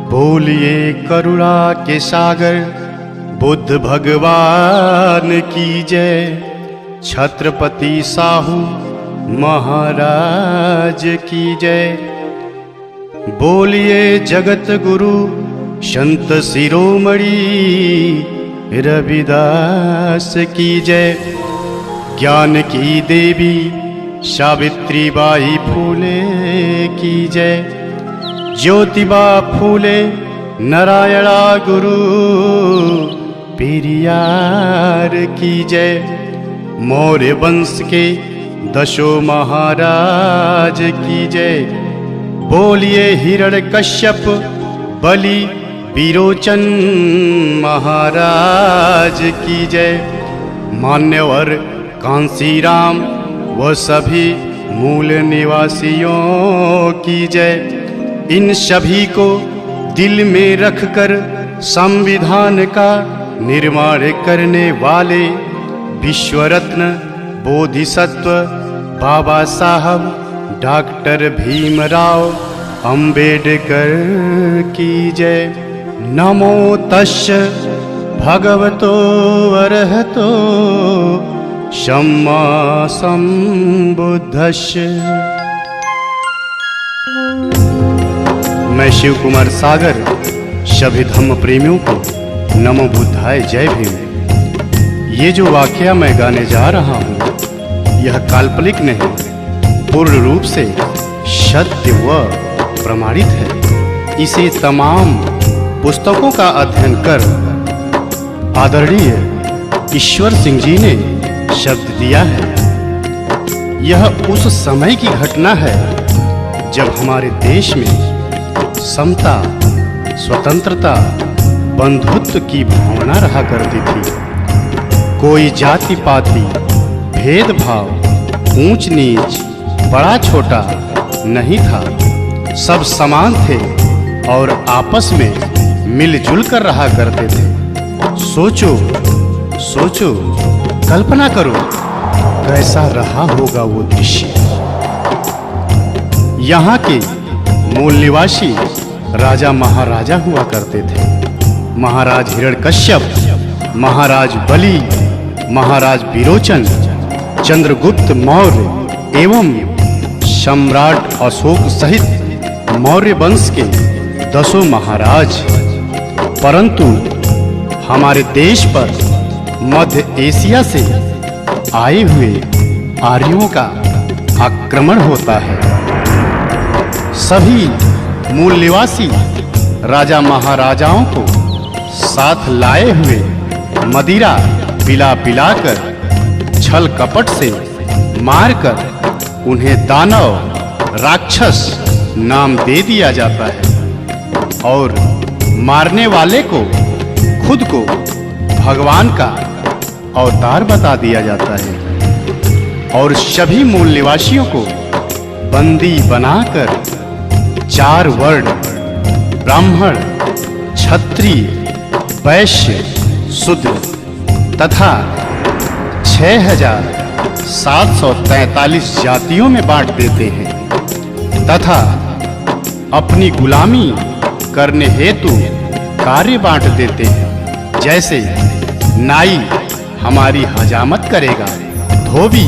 बोलिए करुणा के सागर बुद्ध भगवान की जय। छत्रपति साहू महाराज की जय। बोलिए जगत गुरु संत शिरोमणि रविदास की जय। ज्ञान की देवी सावित्री बाई फूले की जय। ज्योतिबा फूले नारायणा गुरु पेरियार की जय। मौर्य वंश के दशों महाराज की जय। बोलिए हिरण्यकश्यप बलि विरोचन महाराज की जय। मान्यवर कांसीराम व सभी मूल निवासियों की जय। इन सभी को दिल में रखकर संविधान का निर्माण करने वाले विश्वरत्न बोधिसत्व बाबा साहब डॉक्टर भीमराव अंबेडकर की जय। नमो तस्य भगवतो अरहतो सम्मा संबुद्धस्य। मैं शिव कुमार सागर सभी धम्म प्रेमियों को नमो बुद्धाय जय भीम। ये जो वाकया मैं गाने जा रहा हूँ यह काल्पनिक नहीं, पूर्ण रूप से सत्य व प्रमाणित है। इसे तमाम पुस्तकों का अध्ययन कर आदरणीय ईश्वर सिंह जी ने शब्द दिया है। यह उस समय की घटना है जब हमारे देश में समता, स्वतंत्रता, बंधुत्व की भावना रहा करती थी। कोई जाति पाति, भेदभाव, ऊंच नीच, बड़ा छोटा नहीं था। सब समान थे और आपस में मिलजुल कर रहा करते थे। सोचो सोचो, कल्पना करो कैसा रहा होगा वो दृश्य। यहाँ के मूल निवासी राजा महाराजा हुआ करते थे। महाराज हिरण्यकश्यप, महाराज बलि, महाराज विरोचन, चंद्रगुप्त मौर्य एवं सम्राट अशोक सहित मौर्य वंश के 10 महाराज। परंतु हमारे देश पर मध्य एशिया से आए हुए आर्यों का आक्रमण होता है। सभी मूल निवासी राजा महाराजाओं को साथ लाए हुए मदिरा पिला पिलाकर, छल कपट से मारकर उन्हें दानव, राक्षस नाम दे दिया जाता है और मारने वाले को खुद को भगवान का अवतार बता दिया जाता है। और सभी मूल निवासियों को बंदी बनाकर 4 वर्ण ब्राह्मण, क्षत्रिय, वैश्य, शूद्र तथा 6743 जातियों में बांट देते हैं तथा अपनी गुलामी करने हेतु कार्य बांट देते हैं। जैसे नाई हमारी हजामत करेगा, धोबी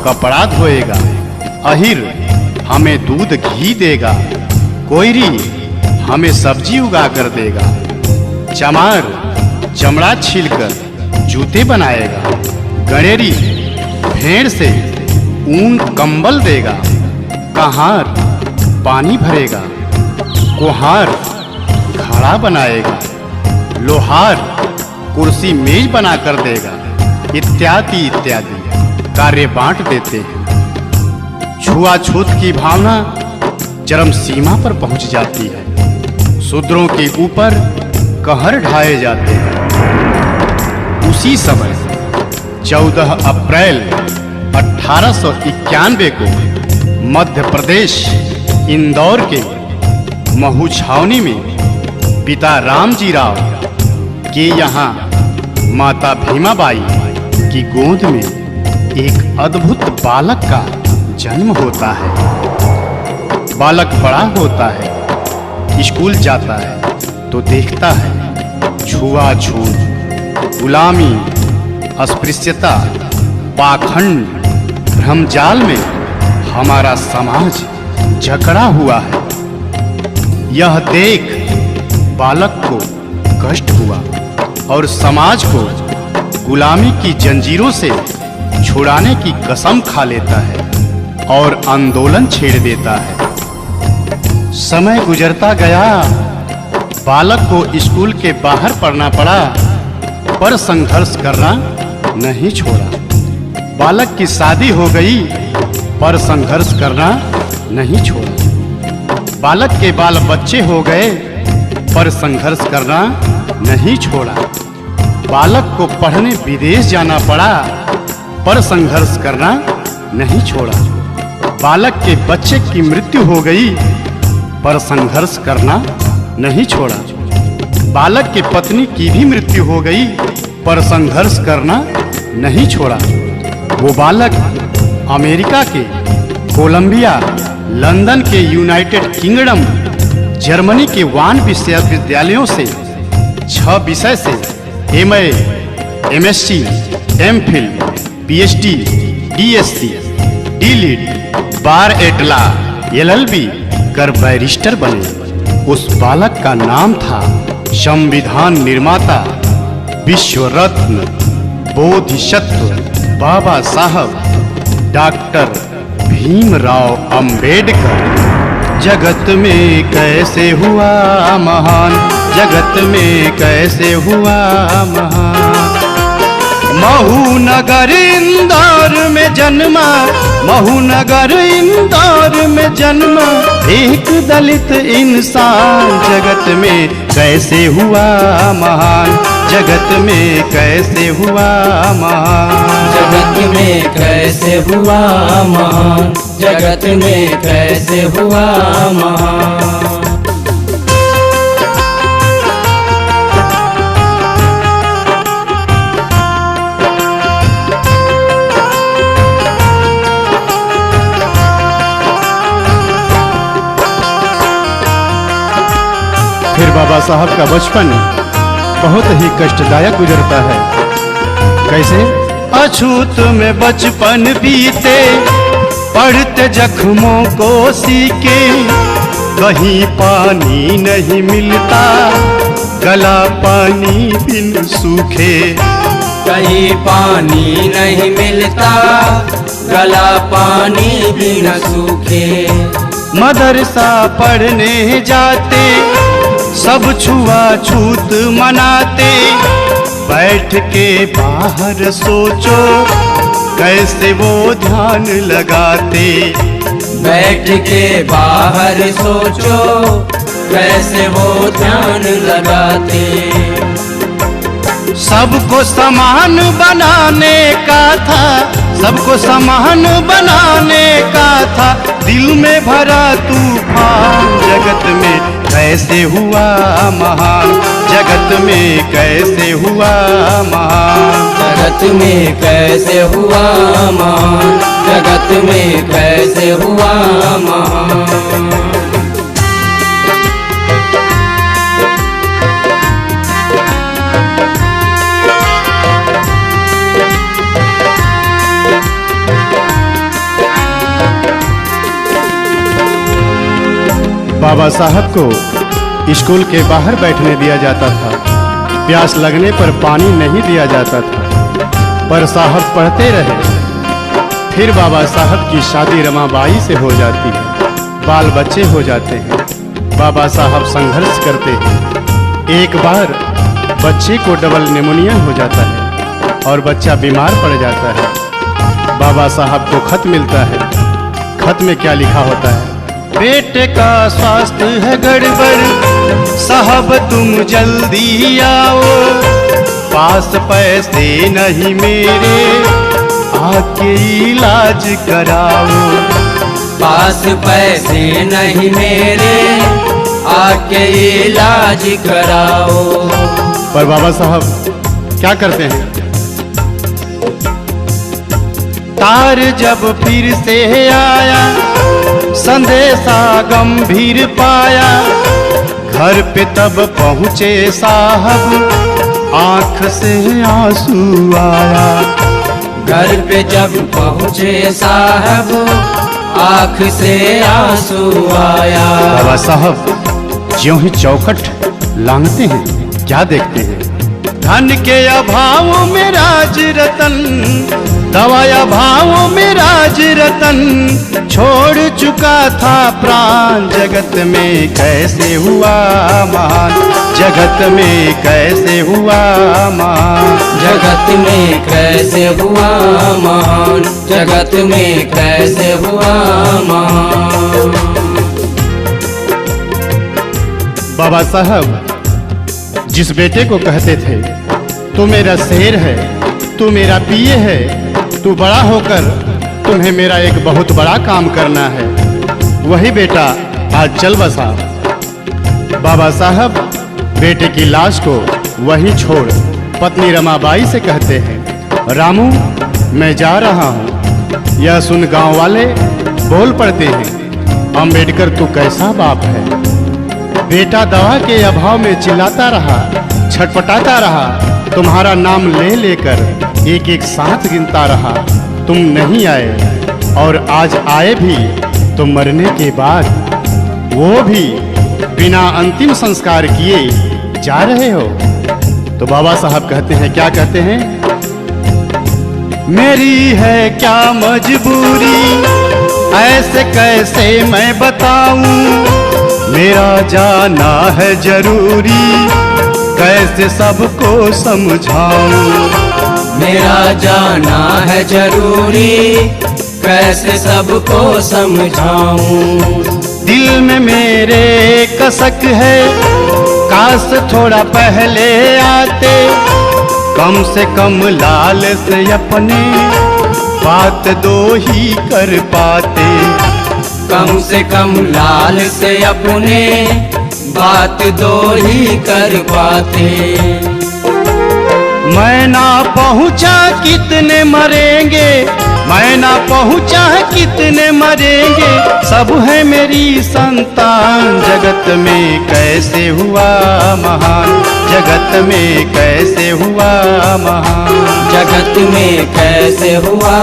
कपड़ा धोएगा, अहिर हमें दूध घी देगा, कोयरी हमें सब्जी उगा कर देगा, चमार चमड़ा छीलकर जूते बनाएगा, गणेरी भेड़ से ऊन कंबल देगा, कहार पानी भरेगा, कुम्हार घड़ा बनाएगा, लोहार कुर्सी मेज बना कर देगा, इत्यादि इत्यादि कार्य बांट देते हैं। छुआछूत की भावना चरम सीमा पर पहुंच जाती है। शूद्रों के ऊपर कहर ढाए जाते हैं। उसी समय 14 अप्रैल 1891 को मध्य प्रदेश इंदौर के महू छावनी में पिता रामजी राव के यहाँ माता भीमाबाई की गोद में एक अद्भुत बालक का जन्म होता है। बालक बड़ा होता है स्कूल जाता है तो देखता है छुआछूत, गुलामी, अस्पृश्यता, पाखंड, भ्रमजाल में हमारा समाज जकड़ा हुआ है। यह देख बालक को कष्ट हुआ और समाज को गुलामी की जंजीरों से छुड़ाने की कसम खा लेता है और आंदोलन छेड़ देता है। समय गुजरता गया, बालक को स्कूल के बाहर पढ़ना पड़ा, पर संघर्ष करना नहीं छोड़ा। बालक की शादी हो गई, पर संघर्ष करना नहीं छोड़ा। बालक के बाल बच्चे हो गए, पर संघर्ष करना नहीं छोड़ा। बालक को पढ़ने विदेश जाना पड़ा, पर संघर्ष करना नहीं छोड़ा। बालक के बच्चे की मृत्यु हो गई, पर संघर्ष करना नहीं छोड़ा। बालक की पत्नी की भी मृत्यु हो गई, पर संघर्ष करना नहीं छोड़ा। वो बालक अमेरिका के कोलंबिया, लंदन के यूनाइटेड किंगडम, जर्मनी के वान विश्वविद्यालयों से 6 विषय से MA, MSc, MPhil, PhD, DSc, DLiD, बार एटला, LLB कर बैरिस्टर बने। उस बालक का नाम था संविधान निर्माता, विश्व रत्न, बोधिसत्व बाबा साहब डॉक्टर भीमराव अंबेडकर। जगत में कैसे हुआ महान, जगत में कैसे हुआ महान। महू नगर इंदौर में जन्मा, महू नगर इंदौर में जन्मा एक दलित इंसान। जगत में कैसे हुआ महान, जगत में कैसे हुआ महान। जगत में कैसे हुआ महान, जगत में कैसे हुआ महान। फिर बाबा साहब का बचपन बहुत ही कष्टदायक गुजरता है। कैसे? अछूत में बचपन बीते, पढ़ते जख्मों को सीके। कहीं पानी नहीं मिलता, गला पानी बिन सूखे। कहीं पानी नहीं मिलता, गला पानी बिन सूखे। मदरसा पढ़ने जाते, सब छुआछूत मनाते। बैठ के बाहर सोचो, कैसे वो ध्यान लगाते। बैठ के बाहर सोचो, कैसे वो ध्यान लगाते। सबको समान बनाने का था, सबको समान बनाने का था। दिल में भरा तूफान, जगत में कैसे हुआ महान, जगत में कैसे हुआ महान। जगत में कैसे हुआ महान, जगत में कैसे हुआ महान। बाबा साहब को स्कूल के बाहर बैठने दिया जाता था। प्यास लगने पर पानी नहीं दिया जाता था, पर साहब पढ़ते रहे। फिर बाबा साहब की शादी रमाबाई से हो जाती है, बाल बच्चे हो जाते हैं। बाबा साहब संघर्ष करते हैं। एक बार बच्चे को डबल निमोनिया हो जाता है और बच्चा बीमार पड़ जाता है। बाबा साहब को खत मिलता है। खत में क्या लिखा होता है? बेटे का स्वास्थ्य है गड़बड़, साहब तुम जल्दी आओ। पास पैसे नहीं मेरे, आके इलाज कराओ। पास पैसे नहीं मेरे, आके इलाज कराओ। पर बाबा साहब क्या करते हैं? तार जब फिर से आया, संदेशा गंभीर पाया। घर पे तब पहुँचे साहब आँख से आंसू आया। घर पे जब पहुँचे साहब आँख से आंसू आया। बाबा साहब ज्यों ही चौखट लांघते हैं क्या देखते हैं? धन के अभाव में राज रतन, दवाया भावों में राज रतन छोड़ चुका था प्राण। जगत में कैसे हुआ महान, जगत में कैसे हुआ महान, जगत में कैसे हुआ महान, जगत में कैसे हुआ महान। बाबा साहब जिस बेटे को कहते थे तू मेरा शेर है, तू मेरा पिए है, तू बड़ा होकर तुम्हें मेरा एक बहुत बड़ा काम करना है, वही बेटा आज चल बसा। बाबा साहब बेटे की लाश को वहीं छोड़ पत्नी रमाबाई से कहते हैं, रामू मैं जा रहा हूँ। यह सुन गांव वाले बोल पड़ते हैं, अम्बेडकर तू कैसा बाप है। बेटा दवा के अभाव में चिल्लाता रहा, छटपटाता रहा, तुम्हारा नाम ले लेकर एक एक साथ गिनता रहा। तुम नहीं आए और आज आए भी तो मरने के बाद, वो भी बिना अंतिम संस्कार किए जा रहे हो। तो बाबा साहब कहते हैं, क्या कहते हैं? मेरी है क्या मजबूरी ऐसे कैसे मैं बताऊं, मेरा जाना है जरूरी कैसे सबको समझाऊं। मेरा जाना है जरूरी कैसे सबको समझाऊं। दिल में मेरे कसक है काश थोड़ा पहले आते, कम से कम लाल से अपने बात दो ही कर पाते। कम से कम लाल से अपने बात दो ही कर पाते। मैं ना पहुंचा कितने मरेंगे, मैं ना पहुंचा कितने मरेंगे, सब है मेरी संतान। जगत में कैसे हुआ महान, जगत में कैसे हुआ महान, जगत में कैसे हुआ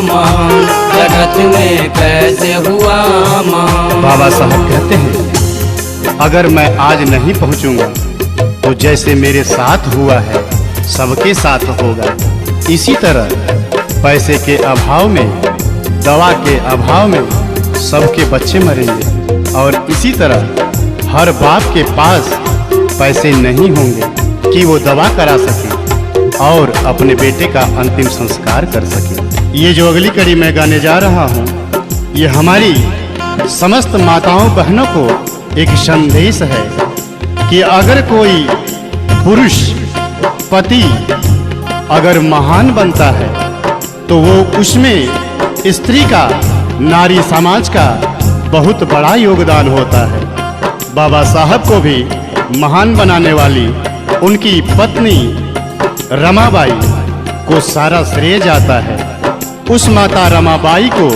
महान, जगत में कैसे हुआ महान। बाबा साहब कहते हैं, अगर मैं आज नहीं पहुंचूंगा तो जैसे मेरे साथ हुआ है सबके साथ होगा। इसी तरह पैसे के अभाव में, दवा के अभाव में सबके बच्चे मरेंगे और इसी तरह हर बाप के पास पैसे नहीं होंगे कि वो दवा करा सके और अपने बेटे का अंतिम संस्कार कर सके। ये जो अगली कड़ी मैं गाने जा रहा हूँ, ये हमारी समस्त माताओं बहनों को एक संदेश है कि अगर कोई पुरुष पति अगर महान बनता है तो वो उसमें स्त्री का, नारी समाज का बहुत बड़ा योगदान होता है। बाबा साहब को भी महान बनाने वाली उनकी पत्नी रमाबाई को सारा श्रेय जाता है। उस माता रमाबाई को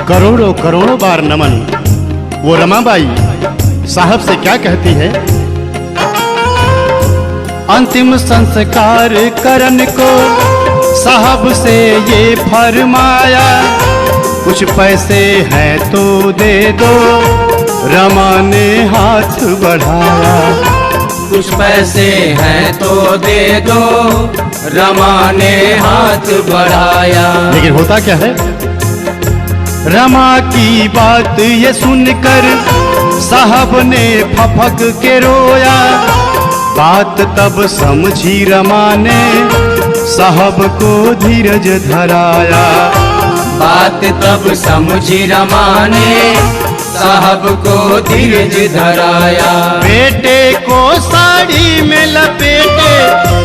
करोड़ों करोड़ों बार नमन। वो रमाबाई साहब से क्या कहती है? अंतिम संस्कार करन को साहब से ये फरमाया, कुछ पैसे हैं तो दे दो, रमा ने हाथ बढ़ाया। कुछ पैसे हैं तो दे दो, रमा ने हाथ बढ़ाया। लेकिन होता क्या है? रमा की बात ये सुनकर साहब ने फपक के रोया। बात तब समझी रमा ने साहब को धीरज धराया। बात तब समझी रमा ने साहब को धीरज धराया। बेटे को साड़ी में लपेटे,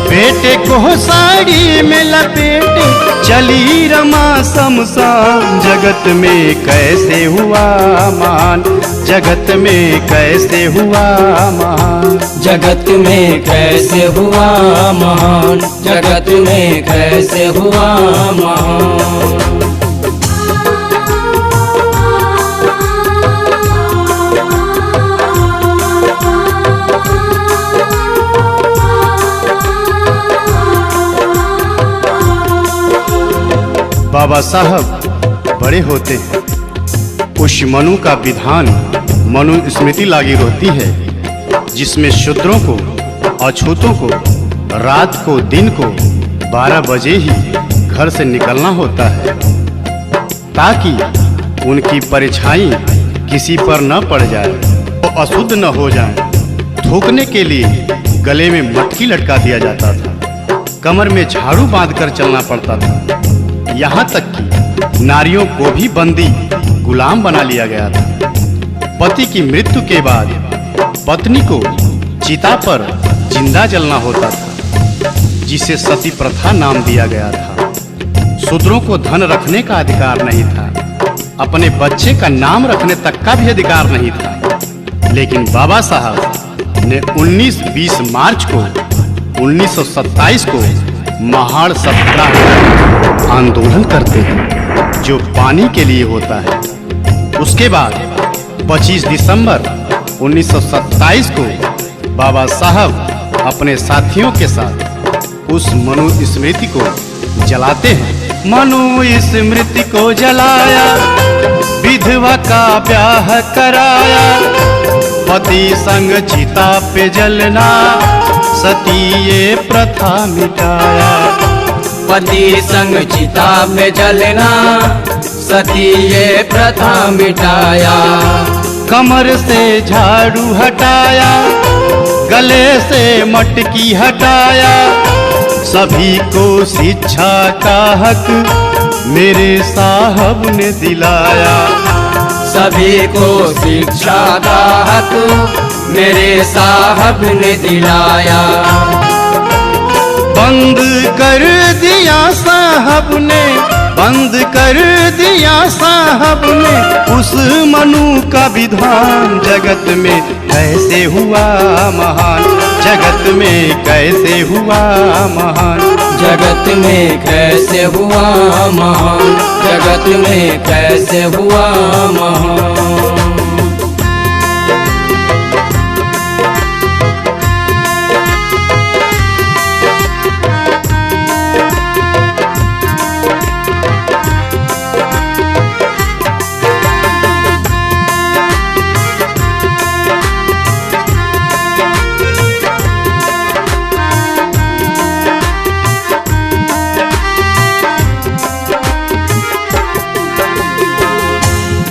बेटे को साड़ी में लपेटे चली रमा शमशान। जगत में कैसे हुआ मान, जगत में कैसे हुआ महान, जगत में कैसे हुआ महान, जगत में कैसे हुआ महान। बाबा साहब बड़े होते हैं, उस मनु का विधान मनु स्मृति लागी रहती है, जिसमें शूद्रों को, अछूतों को रात को, दिन को 12 बजे ही घर से निकलना होता है, ताकि उनकी परछाई किसी पर न पड़ जाए, वो अशुद्ध न हो जाए। थूकने के लिए गले में मटकी लटका दिया जाता था, कमर में झाड़ू बांधकर चलना पड़ता था। यहाँ तक कि नारियों को भी बंदी गुलाम बना लिया गया था। पति की मृत्यु के बाद पत्नी को चिता पर जिंदा जलना होता था, जिसे सती प्रथा नाम दिया गया था। शूद्रों को धन रखने का अधिकार नहीं था, अपने बच्चे का नाम रखने तक का भी अधिकार नहीं था। लेकिन बाबा साहब ने 19-20 मार्च को 1927 को महाड़ सत्याग्रह आंदोलन करते हैं, जो पानी के लिए होता है। उसके बाद 25 दिसंबर 1927 को बाबा साहब अपने साथियों के साथ उस मनु स्मृति को जलाते हैं। मनु स्मृति को जलाया, विधवा का ब्याह कराया, पति संग चिता पे जलना, सती ये प्रथा मिटाया। पति संग चिता पे जलना, सती ये प्रथा मिटाया। कमर से झाड़ू हटाया, गले से मटकी हटाया, सभी को शिक्षा का हक मेरे साहब ने दिलाया। सभी को शिक्षा का हक मेरे साहब ने दिलाया। बंद कर दिया साहब ने, बंद कर दिया साहब ने उस मनु का विधान। जगत में कैसे हुआ महान, जगत में कैसे हुआ महान, जगत में कैसे हुआ महान, जगत में कैसे हुआ महान।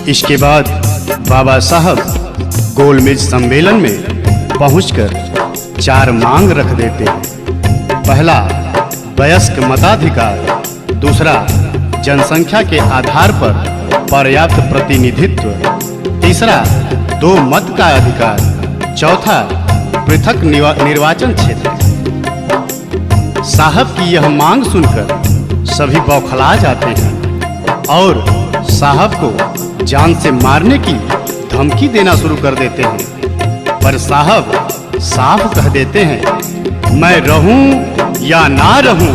इसके बाद बाबा साहब गोलमेज सम्मेलन में पहुंचकर 4 मांग रख देते हैं। पहला, वयस्क मताधिकार। दूसरा, जनसंख्या के आधार पर पर्याप्त प्रतिनिधित्व। तीसरा, 2 मत का अधिकार। चौथा, पृथक निर्वाचन क्षेत्र। साहब की यह मांग सुनकर सभी बौखला जाते हैं और साहब को जान से मारने की धमकी देना शुरू कर देते हैं। पर साहब साफ कह देते हैं, मैं रहूं या ना रहूं,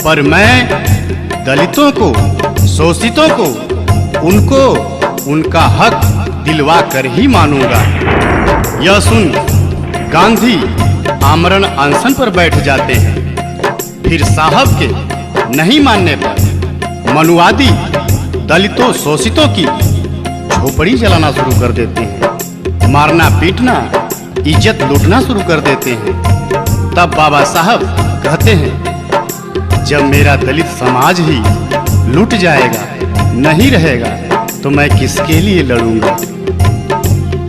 पर मैं दलितों को, शोषितों को, उनको उनका हक दिलवा कर ही मानूंगा। यह सुन गांधी आमरण अनशन पर बैठ जाते हैं। फिर साहब के नहीं मानने पर मनुवादी दलितों, शोषितों की झोपड़ी जलाना शुरू कर देते हैं, मारना पीटना, इज्जत लूटना शुरू कर देते हैं। तब बाबा साहब कहते हैं, जब मेरा दलित समाज ही लूट जाएगा, नहीं रहेगा, तो मैं किसके लिए लड़ूंगा।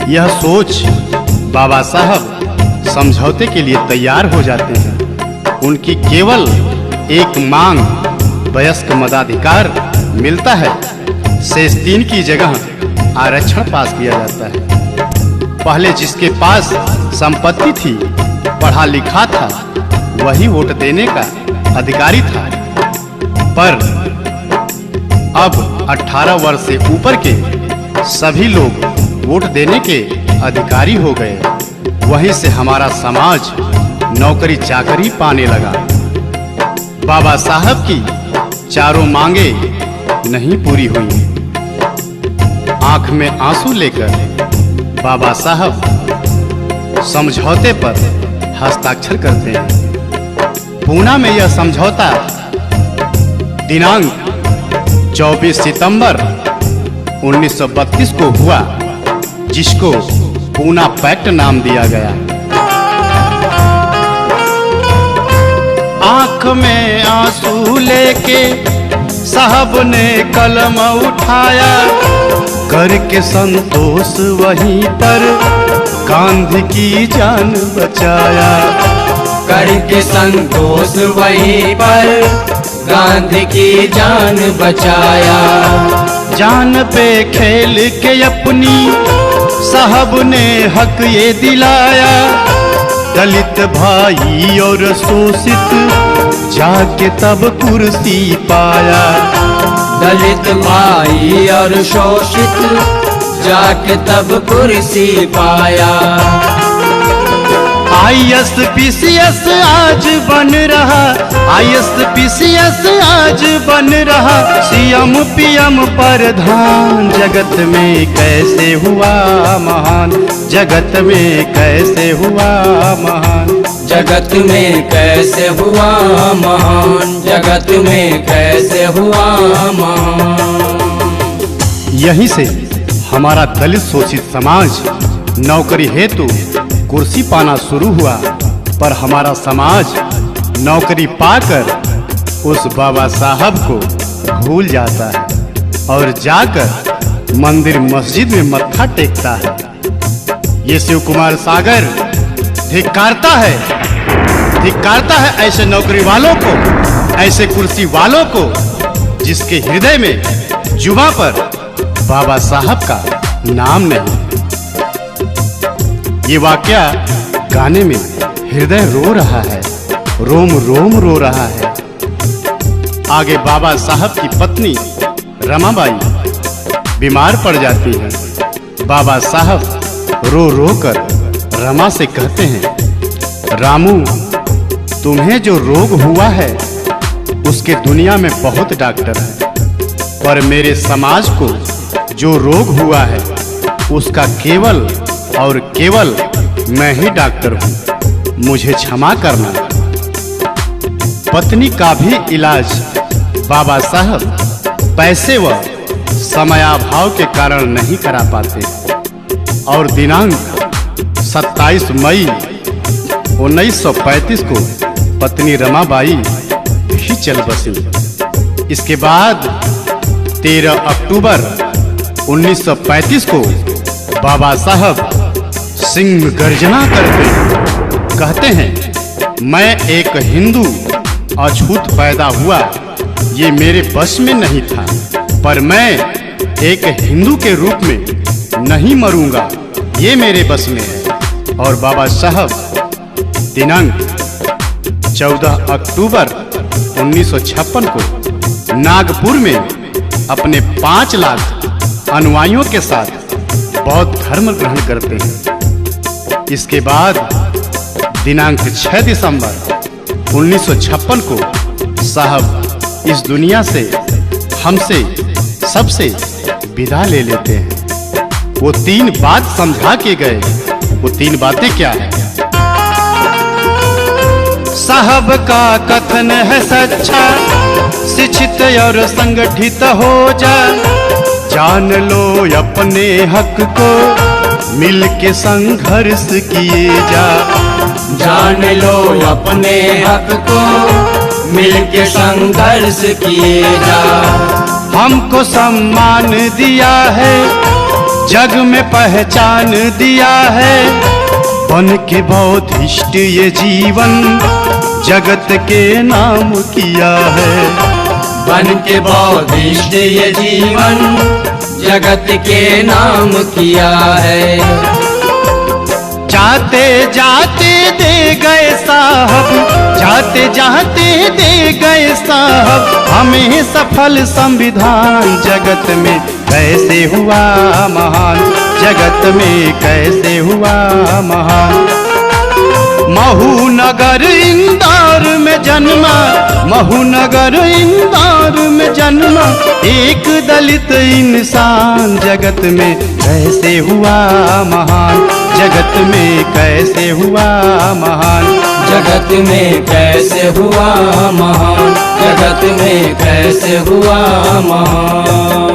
यह सोच बाबा साहब समझौते के लिए तैयार हो जाते हैं। उनकी केवल एक मांग, वयस्क मताधिकार मिलता है। शेष 3 की जगह आरक्षण पास किया जाता है। पहले जिसके पास संपत्ति थी, पढ़ा लिखा था, वही वोट देने का अधिकारी था। पर अब 18 वर्ष से ऊपर के सभी लोग वोट देने के अधिकारी हो गए। वहीं से हमारा समाज नौकरी चाकरी पाने लगा। बाबा साहब की चारों मांगे नहीं पूरी हुई। आंख में आंसू लेकर बाबा साहब समझौते पर हस्ताक्षर करते हैं। पूना में यह समझौता दिनांक 24 सितंबर 1932 को हुआ, जिसको पूना पैक्ट नाम दिया गया। आंख में आंसू लेके साहब ने कलम उठाया, करके संतोष वहीं पर गांधी की जान बचाया। करके संतोष वहीं पर गांधी की जान बचाया। जान पे खेल के अपनी साहब ने हक ये दिलाया, दलित भाई और शोषित जाके तब कुर्सी पाया। दलित भाई और शोषित जाके तब कुर्सी पाया। IAS PCS आज बन रहा, IAS PCS आज बन रहा, CM PM प्रधान। जगत में कैसे हुआ महान, जगत में कैसे हुआ महान, जगत में कैसे हुआ महान, जगत में कैसे हुआ महान। यहीं से हमारा दलित शोषित समाज नौकरी हेतु कुर्सी पाना शुरू हुआ, पर हमारा समाज नौकरी पाकर उस बाबा साहब को भूल जाता है और जाकर मंदिर मस्जिद में मत्था टेकता है। ये शिव कुमार सागर धिक्कारता है ऐसे नौकरी वालों को, ऐसे कुर्सी वालों को, जिसके हृदय में जुबां पर बाबा साहब का नाम नहीं। ये वाकया गाने में हृदय रो रहा है, रोम रोम रो रहा है। आगे बाबा साहब की पत्नी रमाबाई बीमार पड़ जाती है। बाबा साहब रो रो कर रमा से कहते हैं, रामू, तुम्हें जो रोग हुआ है उसके दुनिया में बहुत डॉक्टर हैं, पर मेरे समाज को जो रोग हुआ है उसका केवल और केवल मैं ही डॉक्टर हूँ, मुझे क्षमा करना। पत्नी का भी इलाज बाबा साहब पैसे व समयाभाव के कारण नहीं करा पाते और दिनांक 27 मई 1935 को पत्नी रमाबाई भी चल बसी। इसके बाद 13 अक्टूबर 1935 को बाबा साहब सिंह गर्जना करते कहते हैं, मैं एक हिंदू अछूत पैदा हुआ, ये मेरे बस में नहीं था, पर मैं एक हिंदू के रूप में नहीं मरूंगा, ये मेरे बस में है। और बाबा साहब दिनांक 14 अक्टूबर 1956 को नागपुर में अपने 5 लाख अनुयायियों के साथ बौद्ध धर्म ग्रहण करते हैं। इसके बाद दिनांक 6 दिसंबर 1956 को साहब इस दुनिया से हमसे सबसे विदा ले लेते हैं। वो 3 बात समझा के गए, वो 3 बातें क्या है? साहब का कथन है सच्चा, शिक्षित और संगठित हो जा, जान लो अपने हक को, मिल के संघर्ष किए जा। जान लो अपने हक को, मिल के संघर्ष किए जा। हमको सम्मान दिया है, जग में पहचान दिया है, बन के बौद्धिष्ट ये जीवन जगत के नाम किया है। बन के बौद्धिष्ट ये जीवन जगत के नाम किया है। जाते जाते दे गए साहब, जाते जाते दे गए साहब, हमें सफल संविधान। जगत में कैसे हुआ महान, जगत में कैसे हुआ महान। महू नगर इंदौर में जन्मा, महू नगर इंदौर में जन्मा एक दलित इंसान। जगत में कैसे हुआ महान, जगत में कैसे हुआ महान। जगत जगत में कैसे हुआ महान, जगत में कैसे हुआ महान।